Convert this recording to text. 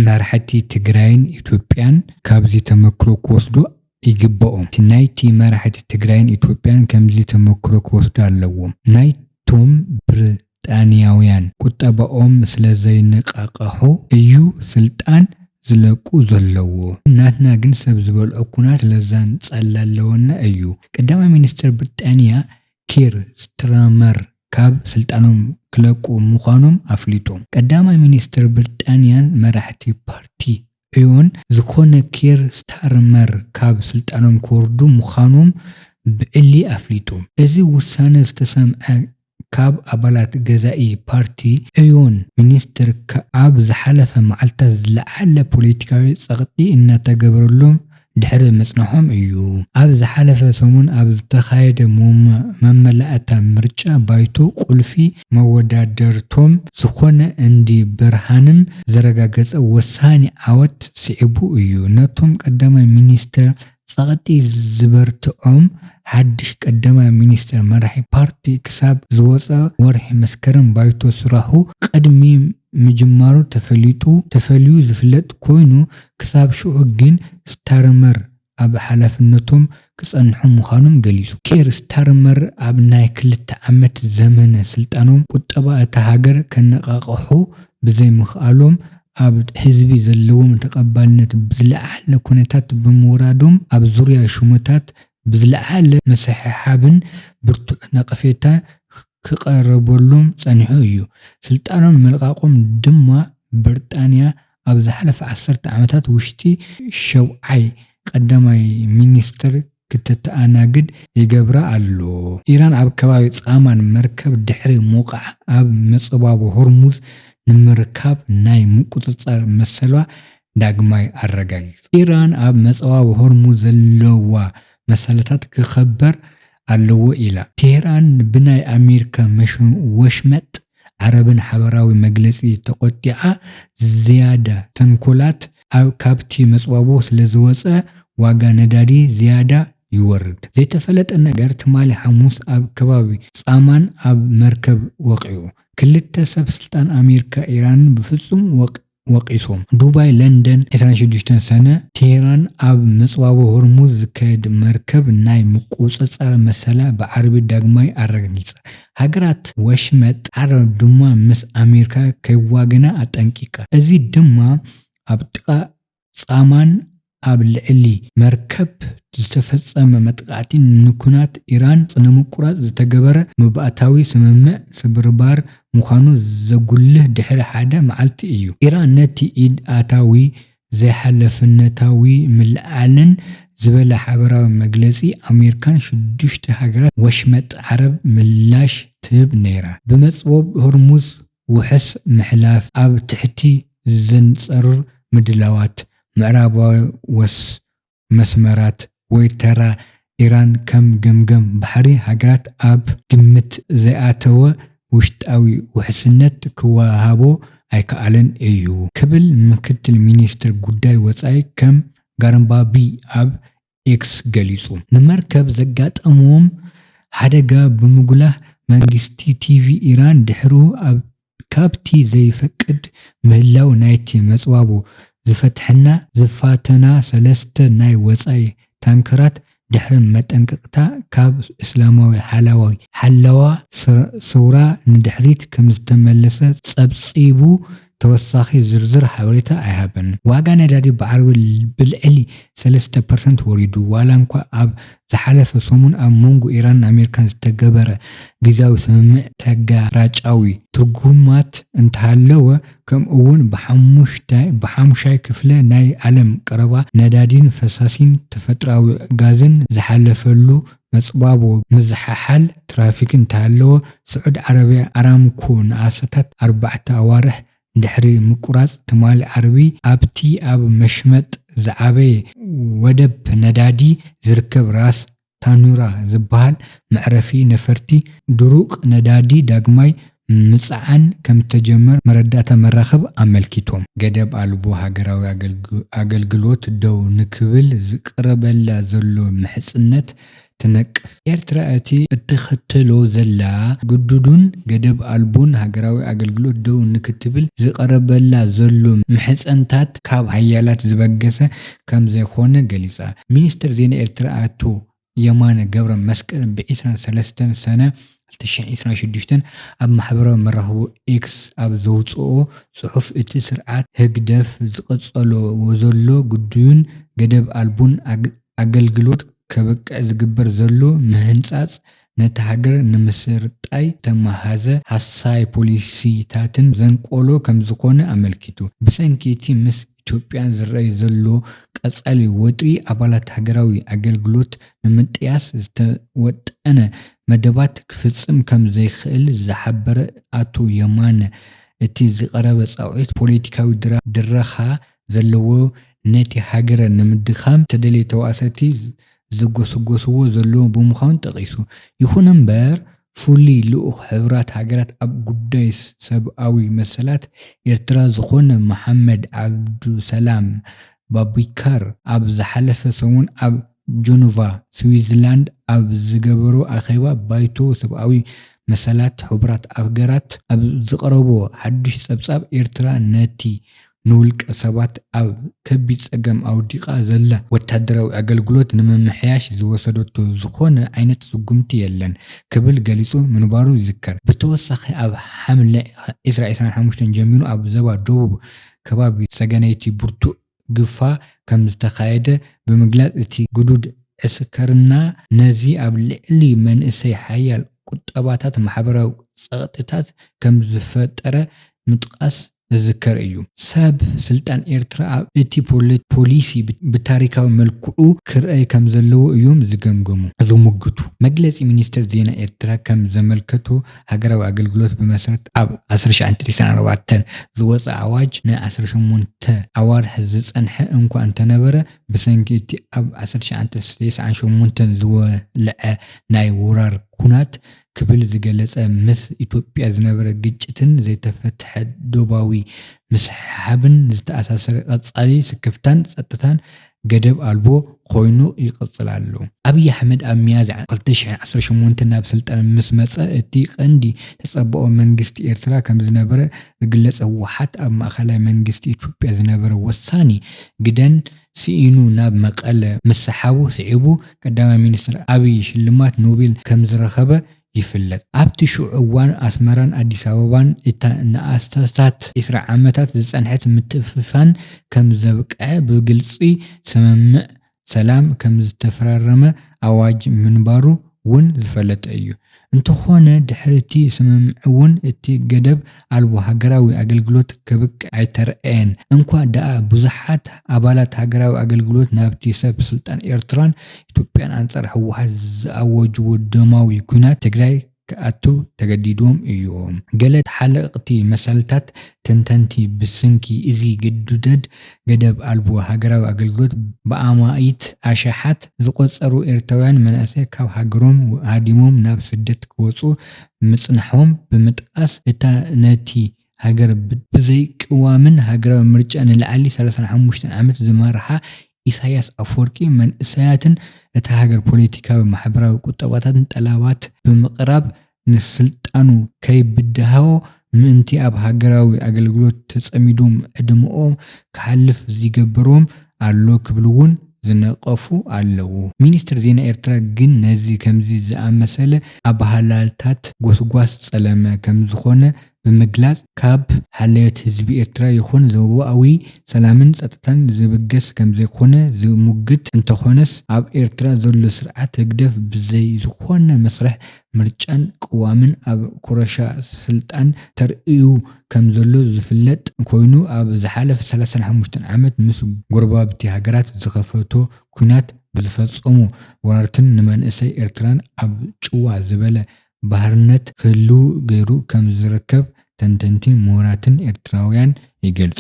መራሕቲ ትግራይን ኢትዮጵያን ካብዚ ተመክሮ ክወስዱ ይግብኦም። ናይቲ መራሕቲ ትግራይን ኢትዮጵያን ከምዚ ተመክሮ ክወስዱ ኣለዎም። ናይቶም ብሪጣንያውያን ቁጠባኦም ስለዘይነቃቅሑ እዩ ስልጣን ዝለቁ ዘለዎ። ናትና ግን ሰብ ዝበልዖ ኩናት ስለዛን ጸላለወና እዩ። ቀዳማይ ሚኒስትር ብሪጣንያ ኪር ስታርመር ካብ ስልጣኖም ክለቁ ምዃኖም ኣፍሊጦም። ቀዳማይ ሚኒስትር ብሪጣንያን መራሕቲ ፓርቲ ዕዮን ዝኾነ ኪር ስታርመር ካብ ስልጣኖም ክወርዱ ምዃኖም ብዕሊ ኣፍሊጦም። እዚ ውሳነ ዝተሰምዐ ካብ ኣባላት ገዛኢ ፓርቲ ዕዮን ሚኒስትር ኣብ ዝሓለፈ መዓልታት ዝለዓለ ፖለቲካዊ ጸቕጢ እናተገበረሎም ድሕሪ መጽናሖም እዩ። ኣብ ዝሓለፈ ሰሙን ኣብ ዝተኻየደ መመላእታ ምርጫ ባይቶ ቁልፊ መወዳደርቶም ዝኾነ እንዲ ብርሃንም ዘረጋገጸ ወሳኒ ዓወት ስዒቡ እዩ። ነቶም ቀዳማይ ሚኒስትር ጸቕጢ ዝበርትዖም ሓድሽ ቀዳማይ ሚኒስትር መራሒ ፓርቲ ክሳብ ዝወፀ ወርሒ መስከረም ባይቶ ስራሑ ቅድሚ ምጅማሩ ተፈልዩ ዝፍለጥ ኮይኑ ክሳብ ሽዑ ግን ስታርመር ኣብ ሓላፍነቶም ክጸንሑ ምዃኖም ገሊጹ። ኪር ስታርመር ኣብ ናይ 2 ዓመት ዘመነ ስልጣኖም ቁጠባ እታ ሃገር ከነቃቅሑ ብዘይምኽኣሎም ኣብ ህዝቢ ዘለዎም ተቐባልነት ብዝለዓለ ኩነታት ብምውራዶም ኣብ ዙርያ ሹመታት ብዝለዓለ መስሕሓብን ብርቱዕ ነቐፌታ ክቐረበሎም ጸኒሑ እዩ። ስልጣኖም መልቃቆም ድማ ብሪጣንያ ኣብ ዝሓለፈ 10 ዓመታት ውሽጢ ሸውዓይ ቀዳማይ ሚኒስትር ክትተኣናግድ ይገብራ ኣሎ። ኢራን ኣብ ከባቢ ጻማን መርከብ ድሕሪ ሞቃዕ ኣብ መጸባብ ሆርሙዝ ንምርካብ ናይ ምቁጽጻር መሰሏ ዳግማይ ኣረጋጊጽ። ኢራን ኣብ መጸባብ ሆርሙዝ ዘለዋ መሰላታት ክኸበር ኣለዎ ኢላ። ቴህራን ብናይ ኣሜሪካ ወሽመጥ ዓረብን ሓበራዊ መግለጺ ተቆጢዓ ዝያዳ ተንኮላት ካብቲ መጽባቦ ስለዝወፀ ዋጋ ነዳዲ ዝያዳ ይወርድ። ዘይተፈለጠ ነገር ትማሊ ሐሙስ ኣብ ከባቢ ጻማን ኣብ መርከብ ወቂዑ 2 ሰብ ስልጣን ኣሜሪካ ኢራንን ብፍጹም ወቂሶም። ዱባይ ለንደን 26 ሰነ ቴህራን ኣብ መጽባቦ ሆርሙዝ ዝካየድ መርከብ ናይ ምቁጽጻር መሰላ ብዓረቢ ዳግማይ ኣረጋጊጸ። ሃገራት ወሽመጥ ዓረብ ድማ ምስ ኣሜሪካ ከይዋግና ኣጠንቂቃ። እዚ ድማ ኣብ ጥቓ ጻማን ኣብ ልዕሊ መርከብ ዝተፈጸመ መጥቃዕቲ ንኩናት ኢራን ንምቁራጽ ዝተገበረ መባእታዊ ስምምዕ ስብርባር ምዃኑ ዘጉልህ ድሕሪ ሓደ መዓልቲ እዩ። ኢራን ነቲ ኢድ ኣታዊ ዘይሓለፍነታዊ ምልዓልን ዝበለ ሓበራዊ መግለጺ ኣሜሪካን 6 ሃገራት ወሽመጥ ዓረብ ምላሽ ትህብ ነይራ። ብመጽበብ ሆርሙዝ ውሕስ ምሕላፍ ኣብ ትሕቲ ዘንጸርር ምድላዋት ምዕራባዊ መስመራት ወይ ተራ ኢራን ከም ገምገም ባሕሪ ሃገራት ኣብ ግምት ዘይኣተወ ውሽጣዊ ውሕስነት ክወሃቦ ኣይከኣለን እዩ ክብል ምክትል ሚኒስትር ጉዳይ ወጻኢ ከም ጋርምባቢ ኣብ ኤክስ ገሊጹ። ንመርከብ ዘጋጠሞም ሓደጋ ብምጉላህ መንግስቲ ቲቪ ኢራን ድሕሩ ካብቲ ዘይፈቅድ ምህላው ናይቲ መጽዋቦ ዝፈትሕና ዝፋተና 3 ናይ ወጻኢ ታንከራት ድሕሪ መጠንቀቕታ ካብ እስላማዊ ሓለዋ ስውራ ንድሕሪት ከም ዝተመለሰ ጸብጺቡ ተወሳኺ ዝርዝር ሓበሬታ ኣይሃበን። ዋጋ ነዳዲ ብዓረቢ ብልዕሊ 3% ወሪዱ ዋላ እኳ ኣብ ዝሓለፈ ሰሙን ኣብ መንጎ ኢራንን ኣሜሪካን ዝተገበረ ግዝያዊ ስምምዕ ተጋራጫዊ ትርጉማት እንተሃለወ ከምኡውን ብሓሙሻይ ክፍለ ናይ ዓለም ቀረባ ነዳዲን ፈሳሲን ተፈጥራዊ ጋዝን ዝሓለፈሉ መጽባቦ ምዝሓሓል ትራፊክ እንተሃለወ ስዑድ ዓረብያ ኣራምኮ ንኣሰታት 4 ኣዋርሕ ድሕሪ ምቁራጽ ትማሊ ዓረቢ ኣብቲ ኣብ መሽመጥ ዝዓበየ ወደብ ነዳዲ ዝርከብ ራስ ታኑራ ዝበሃል መዕረፊ ነፈርቲ ድሩቕ ነዳዲ ዳግማይ ምጽዓን ከም ተጀመረ መረዳእታ መራኸብ ኣመልኪቶም። ገደብ ኣልቦ ሃገራዊ ኣገልግሎት ደው ንክብል ዝቀረበላ ዘሎ ምሕጽነት ትነቅፍ። ኤርትራ እትኸተሎ ዘላ ግዱድን ገደብ አልቦን ሃገራዊ አገልግሎት ደው ንክትብል ዝቀረበላ ዘሎ ምሕፀንታት ካብ ሃያላት ዝበገሰ ከም ዘይኮነ ገሊጻ። ሚኒስትር ዜና ኤርትራ አቶ የማነ ገብረ መስቀል ብ23 ሰነ 2026 ኣብ ማሕበራዊ መራኸቢ ኤክስ ኣብ ዘውፅኦ ጽሑፍ እቲ ስርዓት ህግደፍ ዝቐጸሎ ዘሎ ጉዱይን ገደብ አልቦን አገልግሎት ከበቅዕ ዝግበር ዘሎ ምህንጻጽ ነቲ ሃገር ንምስርጣይ ተመሃዘ ሓሳይ ፖሊሲታትን ዘንቆሎ ከም ዝኾነ አመልኪቱ። ብሰንኪ እቲ ምስ ኢትዮጵያን ዝረአይ ዘሎ ቀጻሊ ወጥሪ ኣባላት ሃገራዊ አገልግሎት ንምጥያስ ዝተወጠነ መደባት ክፍጽም ከም ዘይኽእል ዝሓበረ አቶ የማነ እቲ ዝቐረበ ጻውዒት ፖለቲካዊ ድራኻ ዘለዎ ነቲ ሃገር ንምድኻም ተደልየ ተዋሰቲ ዝጎስጎስዎ ዘለዎ ብምዃኑ ጠቒሱ። ይኹን እምበር ፍሉይ ልኡኽ ሕብራት ሃገራት ኣብ ጉዳይ ሰብኣዊ መሰላት ኤርትራ ዝኾነ መሐመድ ዓብዱሰላም ባቢካር ኣብ ዝሓለፈ ሰሙን ኣብ ጀኖቫ ስዊዘርላንድ ኣብ ዝገበሮ ኣኼባ ባይቶ ሰብኣዊ መሰላት ሕብራት ሃገራት ኣብ ዝቐረቦ ሓድሽ ጸብጻብ ኤርትራ ነቲ ንውልቀ ሰባት ኣብ ከቢድ ጸገም ኣውዲቓ ዘላ ወታደራዊ አገልግሎት ንምምሕያሽ ዝወሰደቶ ዝኾነ ዓይነት ስጉምቲ የለን ክብል ገሊጹ ምንባሩ ይዝከር። ብተወሳኺ ኣብ ሓምለ 2025 ጀሚሩ ኣብ ዞባ ደቡብ ከባቢ ሰገናይቲ ብርቱዕ ግፋ ከም ዝተኻየደ ብምግላጽ እቲ ግዱድ ዕስከርና ነዚ ኣብ ልዕሊ መንእሰይ ሓያል ቁጠባታት ማሕበራዊ ጸቕጥታት ከም ዝፈጠረ ምጥቃስ ዝዝከር እዩ። ሰብ ስልጣን ኤርትራ ኣብ እቲ ፖሊሲ ብታሪካዊ መልክዑ ክርአይ ከም ዘለዎ እዮም ዝገምገሙ ዝምግቱ። መግለጺ ሚኒስትር ዜና ኤርትራ ከም ዘመልከቶ ሃገራዊ አገልግሎት ብመሰረት ኣብ 1994 ዝወፀ ኣዋጅ ን18 ኣዋርሕ ዝጸንሐ እኳ እንተነበረ ብሰንኪ እቲ ኣብ 1998 ዝወልዐ ናይ ወራር ኩናት ክብል ዝገለጸ ምስ ኢትዮጵያ ዝነበረ ግጭትን ዘይተፈትሐ ዶባዊ ምስሓብን ዝተኣሳሰረ ቀጻሊ ስክፍታን ጸጥታን ገደብ አልቦ ኮይኑ ይቅጽል ኣሎ። አብይ አሕመድ ኣብ ሚያዝያ 2018 ናብ ስልጣን ምስ መጸ እቲ ቀንዲ ተጸብኦ መንግስቲ ኤርትራ ከም ዝነበረ ዝግለጽ ህወሓት ኣብ ማእከላይ መንግስቲ ኢትዮጵያ ዝነበረ ወሳኒ ግደን ሲኢኑ ናብ መቐለ ምስሓቡ ስዒቡ ቀዳማይ ሚኒስትር አብይ ሽልማት ኖቤል ከም ዝረኸበ ይፍለጥ። ኣብቲ ሽዑ እዋን ኣስመራን ኣዲስ አበባን እታ ንኣስታት 20 ዓመታት ዝጸንሐት ምትፍፋን ከም ዘብቅዐ ብግልጺ ስምምዕ ሰላም ከም ዝተፈራረመ ኣዋጅ ምንባሩ እውን ዝፈለጠ እዩ። እንተኾነ ድሕርቲ ስምምዕ እውን እቲ ገደብ አልቦ ሃገራዊ አገልግሎት ከብቅዕ ኣይተረአየን እንኳ ደኣ ብዙሓት ኣባላት ሃገራዊ አገልግሎት ናብቲ ሰብ ስልጣን ኤርትራን ኢትዮጵያን አንጻር ህወሓት ዝኣወጅዎ ደማዊ ኩናት ትግራይ ክኣቱ ተገዲዶም እዮም። ገለ ተሓለቕቲ መሰልታት ተንተንቲ ብስንኪ እዚ ግድደት ገደብ አልቦ ሃገራዊ አገልግሎት ብኣማኢት ኣሽሓት ዝቆጸሩ ኤርትራውያን መናእሰይ ካብ ሃገሮም ሃዲሞም ናብ ስደት ክወጹ ምጽናሖም ብምጥቃስ እታ ነቲ ሃገር ብዘይቅዋምን ሃገራዊ ምርጫ ንላዕሊ 35 ዓመት ዝመርሓ ኢሳያስ አፈወርቂ መንእሰያትን እታ ሃገር ፖለቲካዊ ማሕበራዊ ቁጠባታትን ጠላባት ብምቕራብ ንስልጣኑ ከይብድሃው ምእንቲ ኣብ ሃገራዊ አገልግሎት ተጸሚዶም ዕድምኦም ክሓልፍ ዝገብሮም ኣሎ ክብልውን ዝነቀፉ ኣለዉ። ሚኒስትር ዜና ኤርትራ ግን ነዚ ከምዚ ዝኣመሰለ ኣባህላልታት ጎስጓስ ጸለመ ከም ዝኾነ ብምግላጽ ካብ ሓልዮት ህዝቢ ኤርትራ ይኹን ዞባዊ ሰላምን ጸጥታን ዝብገስ ከም ዘይኮነ ዝሙግት እንተኾነስ ኣብ ኤርትራ ዘሎ ስርዓት ህግደፍ ብዘይ ዝኾነ መስርሕ ምርጫን ቅዋምን ኣብ ኩረሻ ስልጣን ተርእዩ ከም ዘሎ ዝፍለጥ ኮይኑ ኣብ ዝሓለፈ 35 ዓመት ምስ ጎረባብቲ ሃገራት ዝኸፈቶ ኩናት ብዝፈጸሙ ወራርትን ንመንእሰይ ኤርትራን ኣብ ጭዋ ዝበለ ባህርነት ክህልው ገይሩ ከም ዝርከብ ተንተንቲ ምሁራትን ኤርትራውያን ይገልጹ።